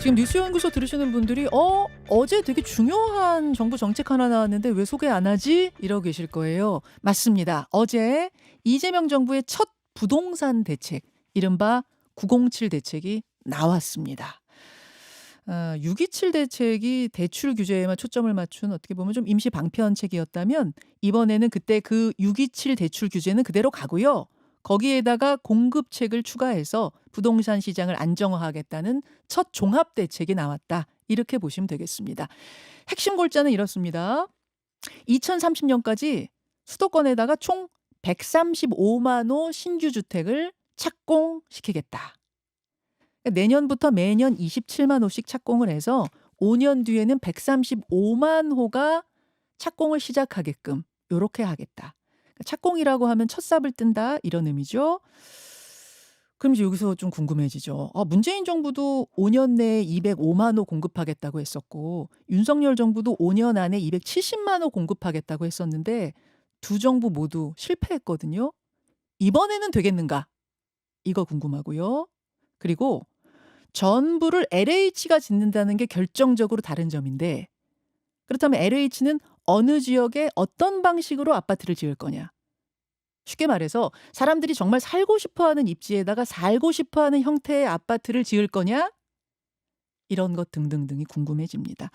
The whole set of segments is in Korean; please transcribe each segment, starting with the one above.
지금 뉴스연구소 들으시는 분들이 어제 되게 중요한 정부 정책 하나 나왔는데 왜 소개 안 하지? 이러고 계실 거예요. 맞습니다. 어제 이재명 정부의 첫 부동산 대책, 이른바 907 대책이 나왔습니다. 627 대책이 대출 규제에만 초점을 맞춘 어떻게 보면 좀 임시 방편책이었다면 이번에는 그때 그 627 대출 규제는 그대로 가고요. 거기에다가 공급책을 추가해서 부동산 시장을 안정화하겠다는 첫 종합 대책이 나왔다. 이렇게 보시면 되겠습니다. 핵심 골자는 이렇습니다. 2030년까지 수도권에다가 총 135만 호 신규 주택을 착공시키겠다. 내년부터 매년 27만 호씩 착공을 해서 5년 뒤에는 135만 호가 착공을 시작하게끔 이렇게 하겠다. 착공이라고 하면 첫 삽을 뜬다 이런 의미죠. 그럼 이제 여기서 좀 궁금해지죠. 문재인 정부도 5년 내에 205만 호 공급하겠다고 했었고 윤석열 정부도 5년 안에 270만 호 공급하겠다고 했었는데 두 정부 모두 실패했거든요. 이번에는 되겠는가? 이거 궁금하고요. 그리고 전부를 LH가 짓는다는 게 결정적으로 다른 점인데 그렇다면 LH는 어느 지역에 어떤 방식으로 아파트를 지을 거냐? 쉽게 말해서 사람들이 정말 살고 싶어하는 입지에다가 살고 싶어하는 형태의 아파트를 지을 거냐? 이런 것 등등등이 궁금해집니다.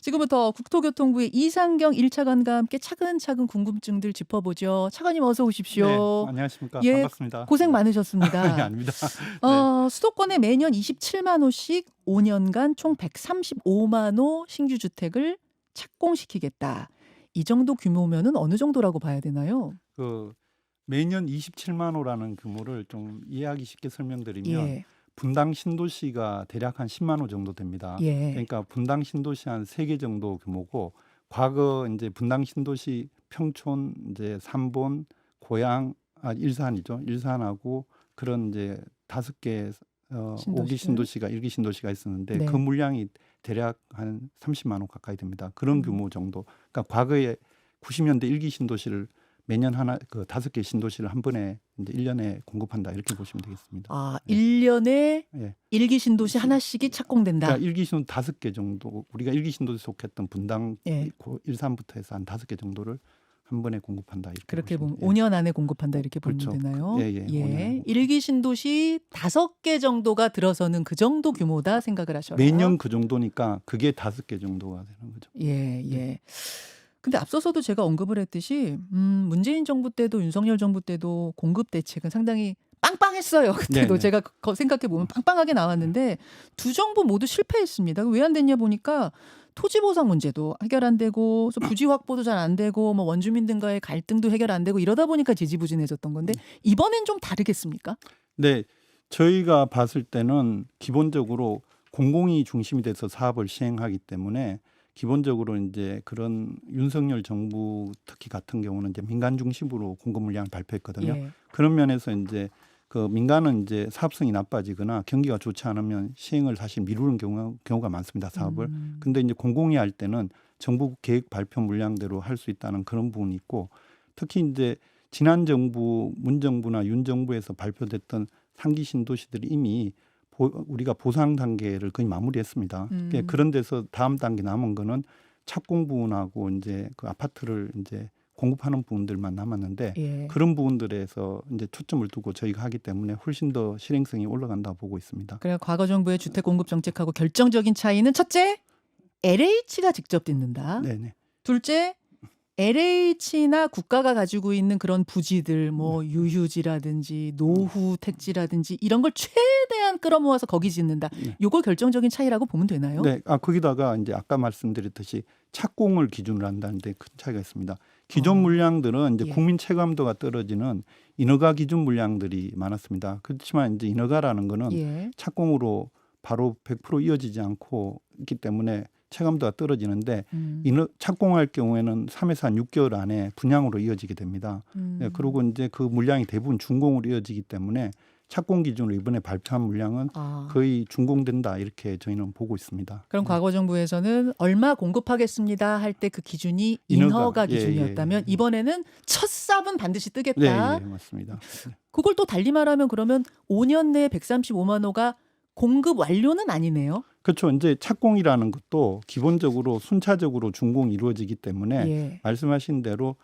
지금부터 국토교통부의 이상경 1차관과 함께 차근차근 궁금증들 짚어보죠. 차관님 어서 네, 오십시오. 안녕하십니까. 예, 반갑습니다. 고생 네. 많으셨습니다. 아닙니다. 네. 수도권에 매년 27만 호씩 5년간 총 135만 호 신규 주택을 착공시키겠다. 이 정도 규모면은 어느 정도라고 봐야 되나요? 매년 27만 호라는 규모를 좀 이해하기 쉽게 설명드리면 예, 분당 신도시가 대략 한 10만 호 정도 됩니다. 예. 그러니까 분당 신도시 한 3개 정도 규모고 과거 이제 분당 신도시 평촌 이제 삼본 고양 일산이죠. 일산하고 그런 이제 5개 5기 신도시가 1기 신도시가 있었는데 네. 그 물량이 대략 한 30만 호 가까이 됩니다. 그런 규모 정도. 그러니까 과거에 90년대 1기 신도시를 매년 하나 5개 신도시를 한 번에 이제 1년에 공급한다 이렇게 보시면 되겠습니다. 1년에 예. 1기 신도시 하나씩이 착공된다. 그러니까 1기 신도 5개 정도 우리가 1기 신도시 속했던 분당 예. 일산부터 해서 한 5개 정도를 한 번에 공급한다 이렇게 그렇게 보면 보시면 5년 안에 공급한다 이렇게 보면 그렇죠. 되나요? 예, 5년. 1기 신도시 5개 정도가 들어서는 그 정도 규모다 생각을 하셔라. 매년 그 정도니까 그게 5개 정도가 되는 거죠. 예. 근데 앞서서도 제가 언급을 했듯이 문재인 정부 때도 윤석열 정부 때도 공급 대책은 상당히 빵빵했어요. 그때도 네네. 제가 생각해 보면 빵빵하게 나왔는데 두 정부 모두 실패했습니다. 왜 안 됐냐 보니까 토지 보상 문제도 해결 안 되고 부지 확보도 잘 안 되고 뭐 원주민들과의 갈등도 해결 안 되고 이러다 보니까 지지부진해졌던 건데 이번엔 좀 다르겠습니까? 네, 저희가 봤을 때는 기본적으로 공공이 중심이 돼서 사업을 시행하기 때문에 기본적으로 이제 그런 윤석열 정부 특히 같은 경우는 이제 민간 중심으로 공급 물량을 발표했거든요. 예. 그런 면에서 이제 그 민간은 이제 사업성이 나빠지거나 경기가 좋지 않으면 시행을 사실 미루는 경우가 많습니다. 사업을. 근데 이제 공공이 할 때는 정부 계획 발표 물량대로 할 수 있다는 그런 부분이 있고 특히 이제 지난 정부 문정부나 윤 정부에서 발표됐던 상기 신도시들이 이미 우리가 보상 단계를 거의 마무리했습니다. 그런 데서 다음 단계 남은 거는 착공 부분하고 이제 그 아파트를 이제 공급하는 부분들만 남았는데 예. 그런 부분들에서 이제 초점을 두고 저희가 하기 때문에 훨씬 더 실행성이 올라간다고 보고 있습니다. 그래 과거 정부의 주택 공급 정책하고 결정적인 차이는 첫째, LH가 직접 짓는다. 네네. 둘째, LH나 국가가 가지고 있는 그런 부지들 뭐 유휴지라든지 노후 택지라든지 이런 걸 최대한 끌어모아서 거기 짓는다. 네. 요거 결정적인 차이라고 보면 되나요? 네, 거기다가 이제 아까 말씀드렸듯이 착공을 기준으로 한다는데 큰 차이가 있습니다. 기존 물량들은 이제 예. 국민 체감도가 떨어지는 인허가 기준 물량들이 많았습니다. 그렇지만 이제 인허가라는 거는 예. 착공으로 바로 100% 이어지지 않고 있기 때문에 체감도가 떨어지는데 착공할 경우에는 3에서 한 6개월 안에 분양으로 이어지게 됩니다. 네, 그리고 이제 그 물량이 대부분 준공으로 이어지기 때문에 착공 기준으로 이번에 발표한 물량은 거의 준공된다 이렇게 저희는 보고 있습니다. 그럼 과거 정부에서는 얼마 공급하겠습니다 할 때 그 기준이 인허가 기준이었다면 이번에는 첫 삽은 반드시 뜨겠다. 네, 맞습니다. 그걸 또 달리 말하면 그러면 5년 내에 135만 호가 공급 완료는 아니네요. 그렇죠. 이제 착공이라는 것도 기본적으로 순차적으로 준공이 이루어지기 때문에 예. 말씀하신 대로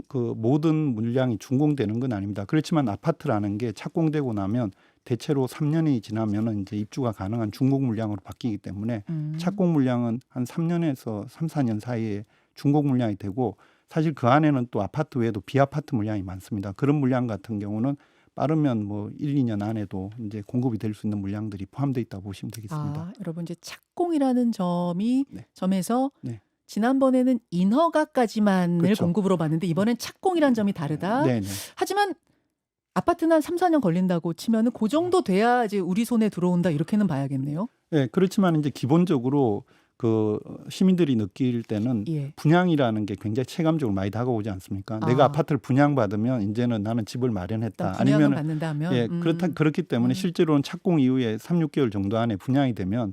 그 모든 물량이 준공되는 건 아닙니다. 그렇지만 아파트라는 게 착공되고 나면 대체로 3년이 지나면은 이제 입주가 가능한 준공 물량으로 바뀌기 때문에 착공 물량은 한 3년에서 3, 4년 사이에 준공 물량이 되고, 사실 그 안에는 또 아파트 외에도 비아파트 물량이 많습니다. 그런 물량 같은 경우는 빠르면 뭐 1, 2년 안에도 이제 공급이 될 수 있는 물량들이 포함되어 있다고 보시면 되겠습니다. 아, 여러분 이제 착공이라는 네. 점에서 네. 지난번에는 인허가까지만을 그렇죠. 공급으로 봤는데 이번엔 착공이라는 점이 다르다. 네, 네. 하지만 아파트는 한 3, 4년 걸린다고 치면은 그 정도 돼야 이제 우리 손에 들어온다 이렇게는 봐야겠네요. 네, 그렇지만 이제 기본적으로 그 시민들이 느낄 때는 예. 분양이라는 게 굉장히 체감적으로 많이 다가오지 않습니까? 아. 내가 아파트를 분양받으면 이제는 나는 집을 일단 마련했다. 분양을 아니면 받는다면 예, 그렇기 때문에 실제로는 착공 이후에 3, 6개월 정도 안에 분양이 되면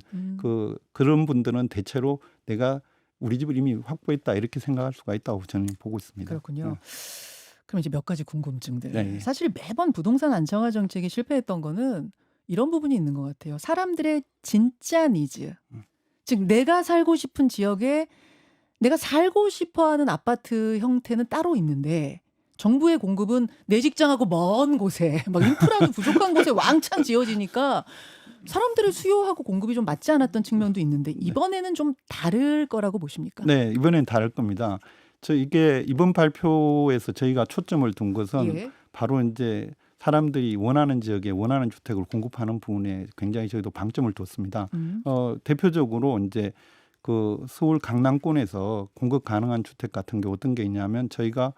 그런 분들은 대체로 내가 우리 집을 이미 확보했다 이렇게 생각할 수가 있다고 저는 보고 있습니다. 그렇군요. 그럼 이제 몇 가지 궁금증들. 네. 사실 매번 부동산 안정화 정책이 실패했던 거는 이런 부분이 있는 것 같아요. 사람들의 진짜 니즈. 즉 내가 살고 싶은 지역에 내가 살고 싶어하는 아파트 형태는 따로 있는데 정부의 공급은 내 직장하고 먼 곳에 막 인프라도 부족한 곳에 왕창 지어지니까 사람들의 수요하고 공급이 좀 맞지 않았던 측면도 있는데 이번에는 좀 다를 거라고 보십니까? 네, 이번엔 다를 겁니다. 이게 이번 발표에서 저희가 초점을 둔 것은 예. 바로 이제 사람들이 원하는 지역에 원하는 주택을 공급하는 부분에 굉장히 저희도 방점을 뒀습니다. 대표적으로 이제 그 서울 강남권에서 공급 가능한 주택 같은 게 어떤 게 있냐면 저희가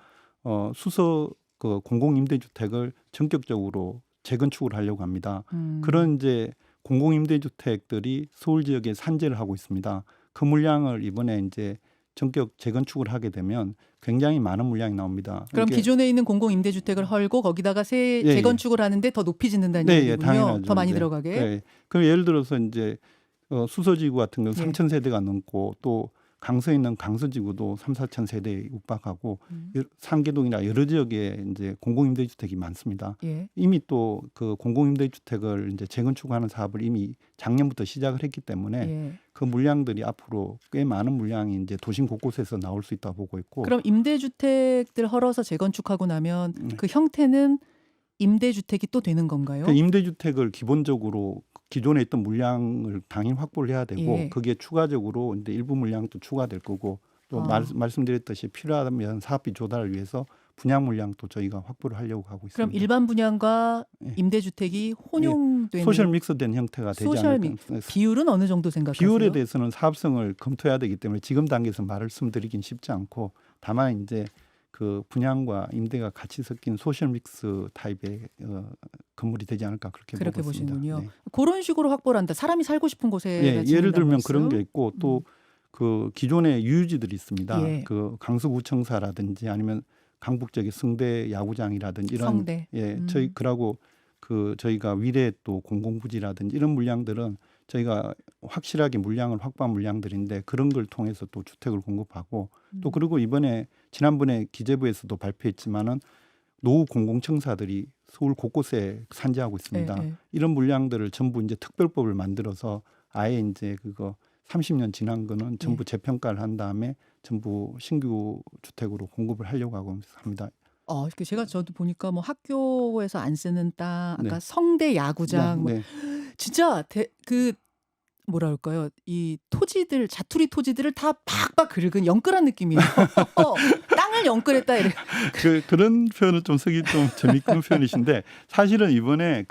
수서 그 공공임대주택을 전격적으로 재건축을 하려고 합니다. 그런 이제 공공임대주택들이 서울 지역에 산재를 하고 있습니다. 그 물량을 이번에 이제 전격 재건축을 하게 되면 굉장히 많은 물량이 나옵니다. 그럼 이게 기존에 있는 공공임대주택을 헐고 거기다가 새 예, 재건축을 하는데 더 높이 짓는다는 네, 예, 얘기군요. 당연하죠. 더 많이 이제. 들어가게. 네. 그럼 예를 들어서 이제 수서지구 같은 경우 예. 3천 세대가 넘고 또 강서에 있는 강서지구도 3, 4천 세대에 육박하고 상계동이나 여러 지역에 이제 공공임대주택이 많습니다. 예. 이미 또 그 공공임대주택을 이제 재건축하는 사업을 이미 작년부터 시작을 했기 때문에 예. 그 물량들이 앞으로 꽤 많은 물량이 이제 도심 곳곳에서 나올 수 있다고 보고 있고. 그럼 임대주택들 헐어서 재건축하고 나면 그 형태는 임대주택이 또 되는 건가요? 그 임대주택을 기본적으로 기존에 있던 물량을 당연히 확보를 해야 되고 예. 그게 추가적으로 이제 일부 물량도 추가될 거고 또 말씀드렸듯이 필요하면 사업비 조달을 위해서 분양 물량도 저희가 확보를 하려고 하고 있습니다. 그럼 일반 분양과 예. 임대주택이 혼용되는 소셜 믹스된 형태가 되지 소셜 않을까. 비율은 어느 정도 생각하세요? 비율에 대해서는 사업성을 검토해야 되기 때문에 지금 단계에서 말씀드리긴 쉽지 않고 다만 이제 그 분양과 임대가 같이 섞인 소셜 믹스 타입의 건물이 되지 않을까 그렇게 보고 있습니다. 보시는군요. 네. 그런 식으로 확보를 한다. 사람이 살고 싶은 곳에 예, 예를 들면 그런 게 있고 또 그 기존의 유유지들이 있습니다. 예. 그 강서구청사라든지 아니면 강북 쪽의 성대 야구장이라든지 이런 성대. 저희 그러고 그 저희가 위례 또 공공부지라든지 이런 물량들은 저희가 확실하게 물량을 확보한 물량들인데 그런 걸 통해서 또 주택을 공급하고 또 그리고 이번에 지난번에 기재부에서도 발표했지만은 노후 공공청사들이 서울 곳곳에 산재하고 있습니다. 예, 예. 이런 물량들을 전부 이제 특별법을 만들어서 아예 이제 그거 30년 지난 거는 전부 재평가를 한 다음에 전부 신규 주택으로 공급을 하려고 하고 합니다. 저도 보니까 뭐 학교에서 안 쓰는 땅, 아까 네. 성대 야구장, 네. 진짜 그 뭐라 그럴까요? 이 토지들 자투리 토지들을 다 팍팍 긁은 영끌한 느낌이에요. 땅을 영끌했다 이래. 그런 표현을 좀 쓰기 좀 재미있는 표현이신데 사실은 이번에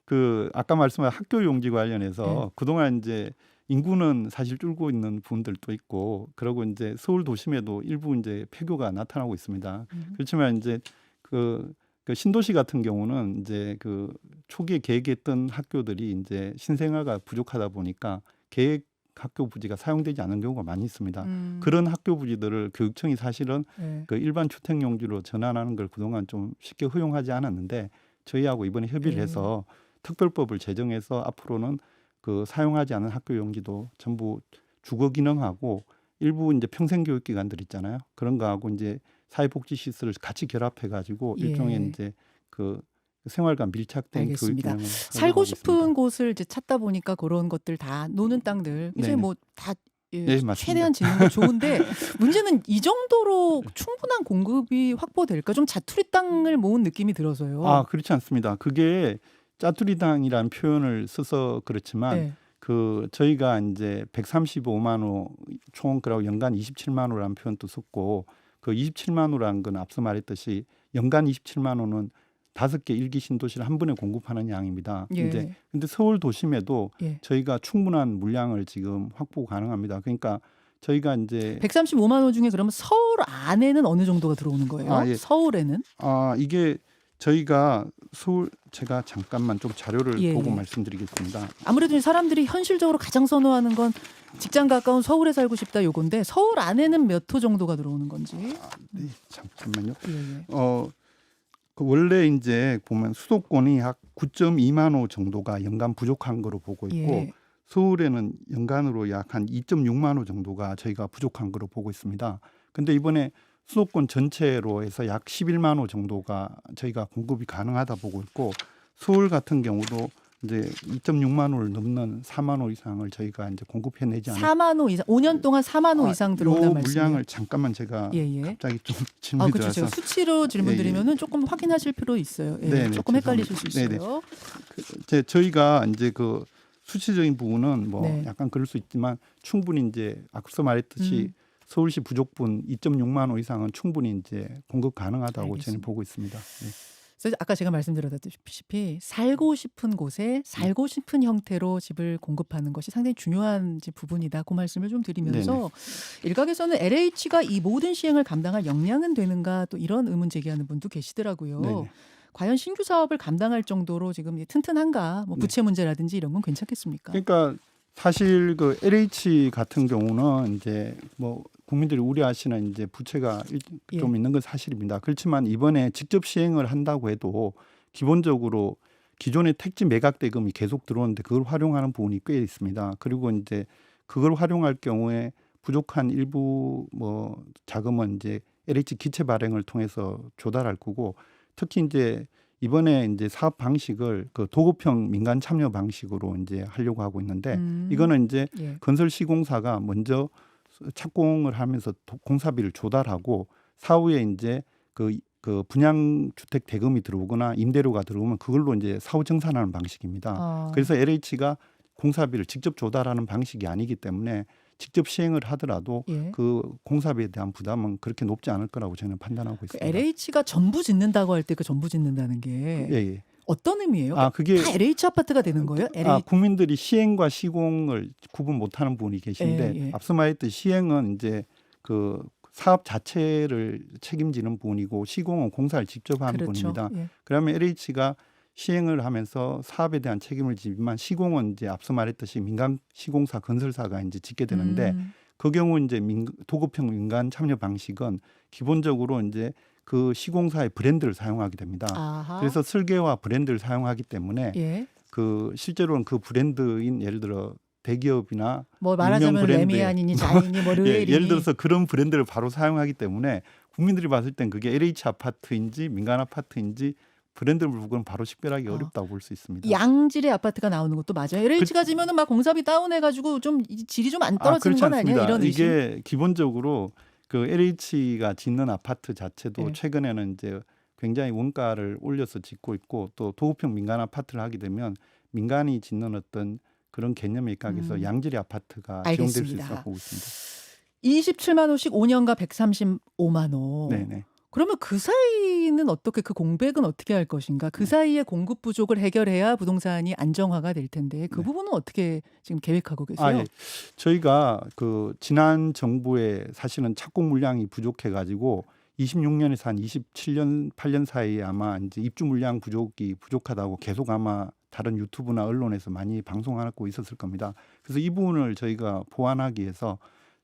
그 아까 말씀하신 학교 용지 관련해서 그동안 이제 인구는 사실 줄고 있는 부분들도 있고 그러고 이제 서울 도심에도 일부 이제 폐교가 나타나고 있습니다. 그렇지만 이제 그 신도시 같은 경우는 이제 그 초기에 계획했던 학교들이 이제 신생아가 부족하다 보니까 계획 학교 부지가 사용되지 않은 경우가 많이 있습니다. 그런 학교 부지들을 교육청이 사실은 그 일반 주택 용지로 전환하는 걸 그동안 좀 쉽게 허용하지 않았는데 저희하고 이번에 협의를 해서 특별법을 제정해서 앞으로는 그 사용하지 않은 학교 용지도 전부 주거 기능하고 일부 이제 평생 교육 기관들 있잖아요. 그런 거하고 이제 사회복지 시설을 같이 결합해 가지고 일종의 이제 그 생활과 밀착된 교육 알겠습니다. 기능을 살고 하려고 하고 싶은 있습니다. 곳을 이제 찾다 보니까 그런 것들 다 노는 땅들 이제 네네. 뭐 다 네, 맞습니다. 최대한 짓는 거 좋은데 문제는 이 정도로 충분한 공급이 확보될까? 좀 자투리 땅을 모은 느낌이 들어서요. 아, 그렇지 않습니다. 그게 짜투리당이라는 표현을 써서 그렇지만 네. 그 저희가 이제 135만 호 총 그러고 연간 27만 호라는 표현도 썼고 그 27만 호라는 건 앞서 말했듯이 연간 27만 호는 5개 일기 신도시를 한 번에 공급하는 양입니다. 예. 이제 근데 서울 도심에도 예. 저희가 충분한 물량을 지금 확보 가능합니다. 그러니까 저희가 이제 135만 원 중에 그러면 서울 안에는 어느 정도가 들어오는 거예요? 아, 예. 서울에는? 이게 저희가 서울 제가 잠깐만 좀 자료를 예, 보고 예. 말씀드리겠습니다. 아무래도 사람들이 현실적으로 가장 선호하는 건 직장 가까운 서울에 살고 싶다 요건데 서울 안에는 몇 호 정도가 들어오는 건지. 네, 잠깐만요. 예, 예. 그 원래 이제 보면 수도권이 약 9.2만 호 정도가 연간 부족한 거로 보고 있고 예. 서울에는 연간으로 약 한 2.6만 호 정도가 저희가 부족한 거로 보고 있습니다. 근데 이번에 수도권 전체로 해서 약 11만 호 정도가 저희가 공급이 가능하다 보고 있고 서울 같은 경우도 이제 2.6만 호를 넘는 4만 호 이상을 저희가 이제 공급해내지 않을까. 4만 호 이상, 5년 동안 4만 호 이상 들어온다는 말씀이에요. 물량을 잠깐만 제가 예, 예. 갑자기 좀 질문이 그렇죠. 제가 들어서 수치로 질문 예, 예. 드리면은 조금 확인하실 필요 있어요. 예, 네네, 조금 헷갈리실 수 죄송합니다. 있어요. 저희가 이제 그 수치적인 부분은 뭐 네. 약간 그럴 수 있지만 충분히 이제 앞서 말했듯이 서울시 부족분 2.6만 호 이상은 충분히 이제 공급 가능하다고 저는 알겠습니다. 보고 있습니다. 네. 그래서 아까 제가 말씀드렸다시피 살고 싶은 곳에 살고 싶은 형태로 집을 공급하는 것이 상당히 중요한 이제 부분이다. 그 말씀을 좀 드리면서 일각에서는 LH가 이 모든 시행을 감당할 역량은 되는가 또 이런 의문 제기하는 분도 계시더라고요. 네네. 과연 신규 사업을 감당할 정도로 지금 튼튼한가? 뭐 부채 문제라든지 이런 건 괜찮겠습니까? 그러니까 사실 그 LH 같은 경우는 이제 뭐 국민들이 우려하시는 이제 부채가 좀 예. 있는 건 사실입니다. 그렇지만 이번에 직접 시행을 한다고 해도 기본적으로 기존의 택지 매각 대금이 계속 들어오는데 그걸 활용하는 부분이 꽤 있습니다. 그리고 이제 그걸 활용할 경우에 부족한 일부 뭐 자금은 이제 LH 기체 발행을 통해서 조달할 거고 특히 이제 이번에 이제 사업 방식을 그 도급형 민간 참여 방식으로 이제 하려고 하고 있는데 이거는 이제 예. 건설 시공사가 먼저 착공을 하면서 공사비를 조달하고 사후에 이제 그 분양 주택 대금이 들어오거나 임대료가 들어오면 그걸로 이제 사후 정산하는 방식입니다. 그래서 LH가 공사비를 직접 조달하는 방식이 아니기 때문에 직접 시행을 하더라도 예. 그 공사비에 대한 부담은 그렇게 높지 않을 거라고 저는 판단하고 그 있습니다. LH가 전부 짓는다고 할 때 그 전부 짓는다는 게 예, 예. 어떤 의미예요? 그게 다 LH 아파트가 되는 거예요? LH. 국민들이 시행과 시공을 구분 못하는 분이 계신데 예, 예. 앞서 말했듯이 시행은 이제 그 사업 자체를 책임지는 분이고 시공은 공사를 직접 하는 그렇죠. 분입니다. 예. 그러면 LH가 시행을 하면서 사업에 대한 책임을 지지만 시공은 이제 앞서 말했듯이 민간 시공사 건설사가 이제 짓게 되는데 그 경우 이제 도급형 민간 참여 방식은 기본적으로 이제 그 시공사의 브랜드를 사용하게 됩니다. 아하. 그래서 설계와 브랜드를 사용하기 때문에 예. 그 실제로는 그 브랜드인 예를 들어 대기업이나 뭐 말하자면 브랜드의 레미안이니 자이니 뭐 르웰이니 예를 들어서 그런 브랜드를 바로 사용하기 때문에 국민들이 봤을 땐 그게 LH 아파트인지 민간 아파트인지 브랜드를 보고는 바로 식별하기 어렵다고 볼 수 있습니다. 양질의 아파트가 나오는 것도 맞아요. LH가 지면은 막 공사비 다운해가지고 좀 질이 좀 안 떨어지는 그렇지 건 아니야? 않습니다. 이런 의심. 이게 기본적으로 그 LH가 짓는 아파트 자체도 네. 최근에는 이제 굉장히 원가를 올려서 짓고 있고 또 도급형 민간 아파트를 하게 되면 민간이 짓는 어떤 그런 개념에 입각해서 양질의 아파트가 지원될 수 알겠습니다. 있다고 보고 있습니다. 27만 호씩 5년가 135만 호. 네네. 그러면 그 사이는 어떻게 그 공백은 어떻게 할 것인가? 그 사이에 공급 부족을 해결해야 부동산이 안정화가 될 텐데 그 네. 부분은 어떻게 지금 계획하고 계세요? 예. 저희가 그 지난 정부에 사실은 착공 물량이 부족해 가지고 26년에서 한 27년 8년 사이에 아마 이제 입주 물량 부족하다고 계속 아마 다른 유튜브나 언론에서 많이 방송하고 있었을 겁니다. 그래서 이 부분을 저희가 보완하기 위해서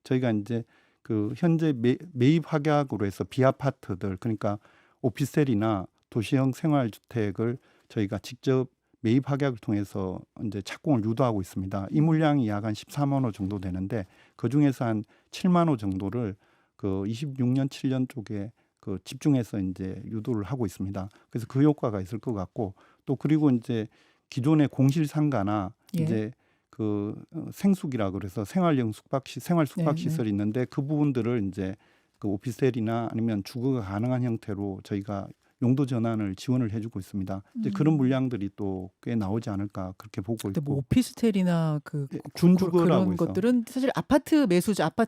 저희가 이제 그 현재 매입 확약으로 해서 비아파트들 그러니까 오피스텔이나 도시형 생활주택을 저희가 직접 매입 확약을 통해서 이제 착공을 유도하고 있습니다. 이 물량이 약 한 14만 호 정도 되는데 그 중에서 한 7만 호 정도를 그 26년 7년 쪽에 그 집중해서 이제 유도를 하고 있습니다. 그래서 그 효과가 있을 것 같고 또 그리고 이제 기존의 공실 상가나 예. 이제 그 생숙이라 그래서 생활형 생활 숙박 네, 시설이 있는데 그 부분들을 이제 그 오피스텔이나 아니면 주거가 가능한 형태로 저희가 용도 전환을 지원을 해주고 있습니다. 이제 그런 물량들이 또 꽤 나오지 않을까 그렇게 보고 근데 뭐 있고 오피스텔이나 그 예, 준주거라고 그런 해서 것들은 사실 아파트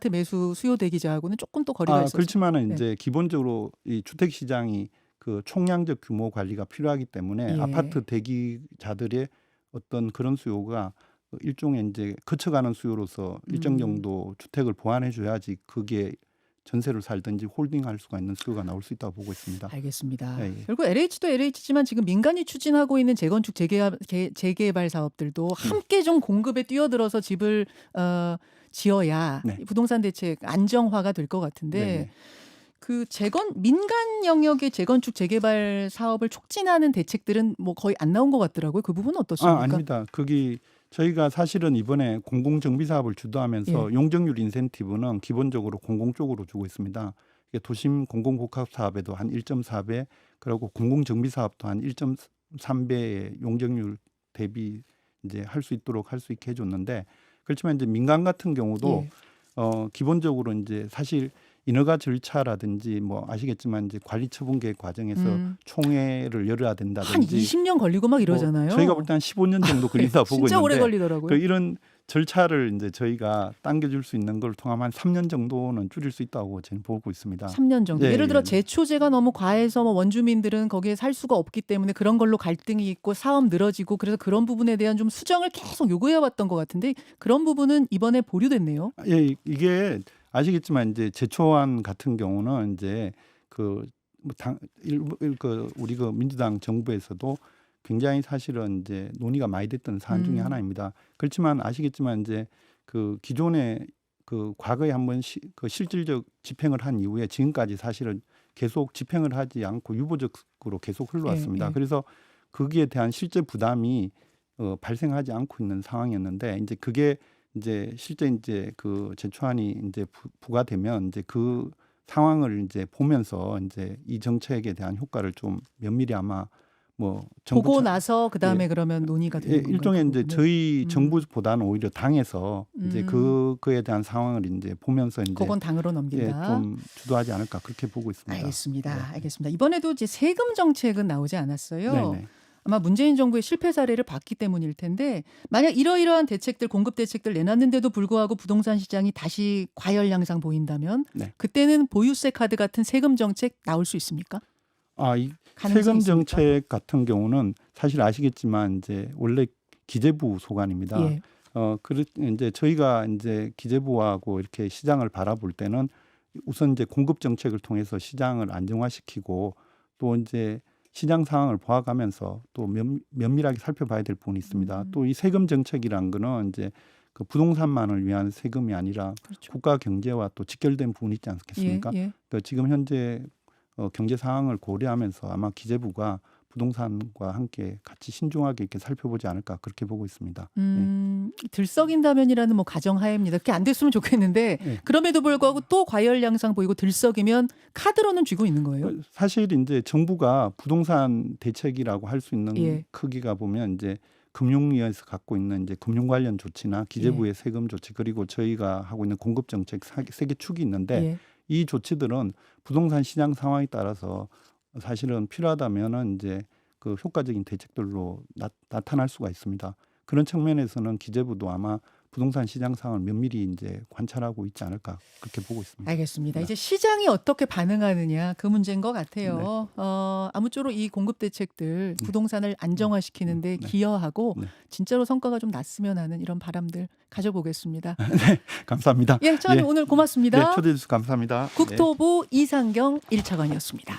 매수 수요 대기자하고는 조금 또 거리가 있어서 그렇지만은 네. 이제 기본적으로 이 주택 시장이 그 총량적 규모 관리가 필요하기 때문에 예. 아파트 대기자들의 어떤 그런 수요가 일종의 이제 거쳐가는 수요로서 일정 정도 주택을 보완해 줘야지 그게 전세를 살든지 홀딩할 수가 있는 수요가 나올 수 있다고 보고 있습니다. 알겠습니다. 예, 예. 결국 LH도 LH지만 지금 민간이 추진하고 있는 재건축 재개발 사업들도 함께 좀 공급에 뛰어들어서 집을 지어야 네. 이 부동산 대책 안정화가 될 것 같은데 네네. 그 민간 영역의 재건축 재개발 사업을 촉진하는 대책들은 뭐 거의 안 나온 것 같더라고요. 그 부분은 어떻습니까? 아닙니다. 거기 저희가 사실은 이번에 공공정비 사업을 주도하면서 용적률 인센티브는 기본적으로 공공 쪽으로 주고 있습니다. 이게 도심 공공복합 사업에도 한 1.4배, 그리고 공공정비 사업도 한 1.3배의 용적률 대비 이제 할 수 있게 해줬는데 그렇지만 이제 민간 같은 경우도 기본적으로 이제 사실 인허가 절차라든지 뭐 아시겠지만 이제 관리 처분 계획 과정에서 총회를 열어야 한 된다든지 20년 걸리고 막 이러잖아요. 저희가 볼 때 한 15년 정도 걸린다 보고 진짜 오래 있는데 걸리더라고요. 이런 절차를 이제 저희가 당겨줄 수 있는 걸 통하면 한 3년 정도는 줄일 수 있다고 저는 보고 있습니다. 3년 정도. 예, 예를 들어 예. 제초제가 너무 과해서 뭐 원주민들은 거기에 살 수가 없기 때문에 그런 걸로 갈등이 있고 사업 늘어지고 그래서 그런 부분에 대한 좀 수정을 계속 요구해 왔던 것 같은데 그런 부분은 이번에 보류됐네요. 예, 이게 아시겠지만 이제 제초안 같은 경우는 이제 우리 그 민주당 정부에서도 굉장히 사실은 이제 논의가 많이 됐던 사안 중에 하나입니다. 그렇지만 아시겠지만 이제 그 기존에 그 과거에 한번 그 실질적 집행을 한 이후에 지금까지 사실은 계속 집행을 하지 않고 유보적으로 계속 흘러왔습니다. 예. 그래서 거기에 대한 실제 부담이 발생하지 않고 있는 상황이었는데 이제 그게 이제 실제 이제 그 제초안이 이제 부과되면 이제 그 상황을 이제 보면서 이제 이 정책에 대한 효과를 좀 면밀히 아마 뭐 보고 나서 그다음에 예. 그러면 논의가 되는 건가요? 일종의 그 이제 부분은? 저희 정부보다는 오히려 당에서 이제 그에 대한 상황을 이제 보면서 이제 그건 당으로 넘긴다. 좀 주도하지 않을까 그렇게 보고 있습니다. 알겠습니다. 네. 알겠습니다. 이번에도 이제 세금 정책은 나오지 않았어요. 네네. 아마 문재인 정부의 실패 사례를 봤기 때문일 텐데 만약 이러이러한 대책들 공급 대책들 내놨는데도 불구하고 부동산 시장이 다시 과열 양상 보인다면 네. 그때는 보유세 카드 같은 세금 정책 나올 수 있습니까? 이 가능성이 세금 있습니까? 정책 같은 경우는 사실 아시겠지만 이제 원래 기재부 소관입니다. 예. 이제 저희가 이제 기재부하고 이렇게 시장을 바라볼 때는 우선 이제 공급 정책을 통해서 시장을 안정화시키고 또 이제 시장 상황을 보아가면서 또 면밀하게 살펴봐야 될 부분이 있습니다. 또 이 세금 정책이란 거는 이제 그 부동산만을 위한 세금이 아니라 그렇죠. 국가 경제와 또 직결된 부분이 있지 않겠습니까? 예. 그러니까 지금 현재 경제 상황을 고려하면서 아마 기재부가 부동산과 함께 같이 신중하게 이렇게 살펴보지 않을까 그렇게 보고 있습니다. 들썩인다면이라는 뭐 가정하에입니다. 그게 안 됐으면 좋겠는데 네. 그럼에도 불구하고 또 과열 양상 보이고 들썩이면 카드로는 쥐고 있는 거예요. 사실 이제 정부가 부동산 대책이라고 할 수 있는 예. 크기가 보면 이제 금융위에서 갖고 있는 이제 금융 관련 조치나 기재부의 세금 조치 그리고 저희가 하고 있는 공급 정책 세 개 축이 있는데 예. 이 조치들은 부동산 시장 상황에 따라서 사실은 필요하다면은 이제 그 효과적인 대책들로 나타날 수가 있습니다. 그런 측면에서는 기재부도 아마 부동산 시장 상황을 면밀히 이제 관찰하고 있지 않을까 그렇게 보고 있습니다. 알겠습니다. 네. 이제 시장이 어떻게 반응하느냐 그 문제인 것 같아요. 아무쪼록 이 공급 대책들 부동산을 안정화시키는데 기여하고 네. 진짜로 성과가 좀 났으면 하는 이런 바람들 가져보겠습니다. 감사합니다. 예, 차관님 오늘 고맙습니다. 네, 초대해 주셔서 감사합니다. 국토부 이상경 1차관이었습니다.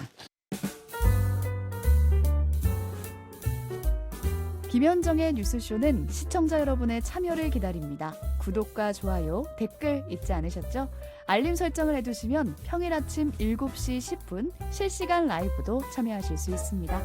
김현정의 뉴스쇼는 시청자 여러분의 참여를 기다립니다. 구독과 좋아요, 댓글 잊지 않으셨죠? 알림 설정을 해두시면 평일 아침 7시 10분 실시간 라이브도 참여하실 수 있습니다.